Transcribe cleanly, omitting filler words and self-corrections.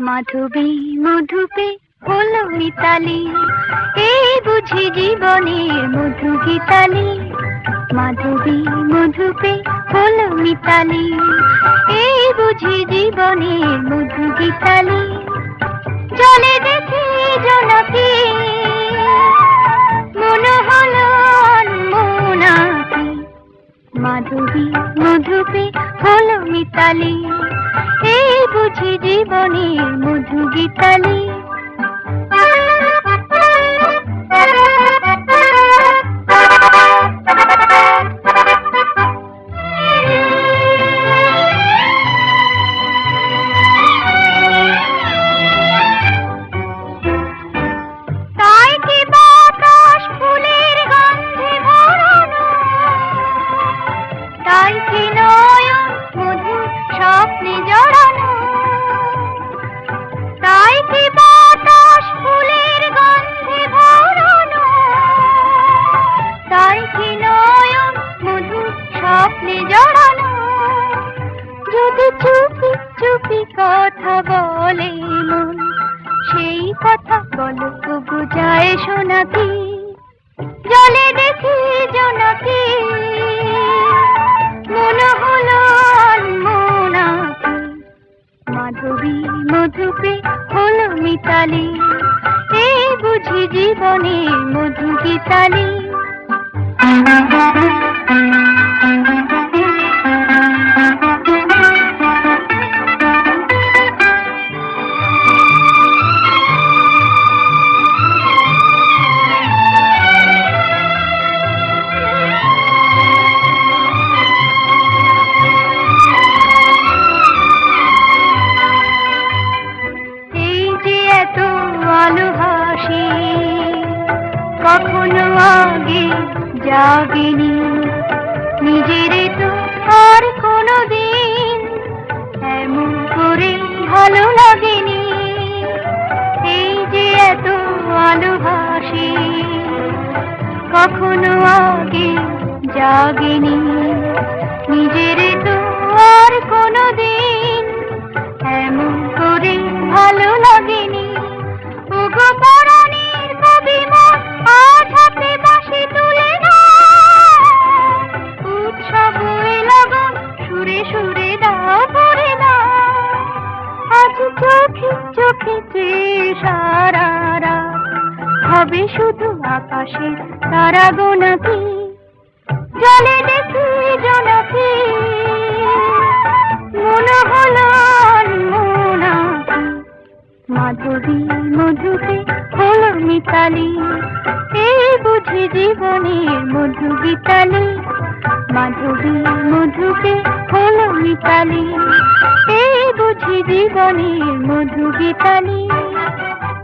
মাধবী মধুপে হলো মিতালি, এই বুঝি জীবনের মধু গীতালি। মাধবী মধুপে হলো মিতালি, এই বুঝি জীবনের মধু গীতালি। জলে দেখি জোনাকি, মনে হলো অনমনাকি। মাধবী মধুপে হলো মিতালি, এই বুঝি জীবনের মধু গীতালি। তাই কি বাতাস ফুলের গন্ধে ভরানো, তাই কি নয়ন মধুর স্বপ্নে জড়ানো। তাই কি বাতাস ফুলের গন্ধে ভরানো, তাই কি নয়ন মধুর স্বপ্নে জড়ানো। যদি চুপি চুপি কথা বলে মন, সেই কথা বলো তবু যায় শোনাকি। জলে দেখি জোনাকি, মনে হলো অনমনাকি। মাধবী মধুপে হলো মিতালি, এই বুঝি জীবনের মধু গীতালি। আলো হাসি কখনো আগে জাগেনি, নিজের তো আর কোনোদিন এমন করে ভালো লাগেনি। এই যে এত আলো হাসি কখনো আগে জাগেনি, নিজের তো আর কোনোদিন এমন করে ভালো লাগেনি। ওগো পরাণের কবি মন, আজ হাতে বাঁশি তুলে নাও, উৎসব লগন সুরে সুরে দাও ভরে দাও। আজ চোখে চোখে চেয়ে সারা রাত হবে শুধু আকাশের তারা গোনাকি। জলে দেখি জোনাকি, মনে হলো অনমনাকি। মাধবী মধুপে হলো মিতালি, এই বুঝি জীবনের মধু গীতালি। মাধবী মধুপে হলো মিতালি, এই বুঝি জীবনের মধু গীতালি।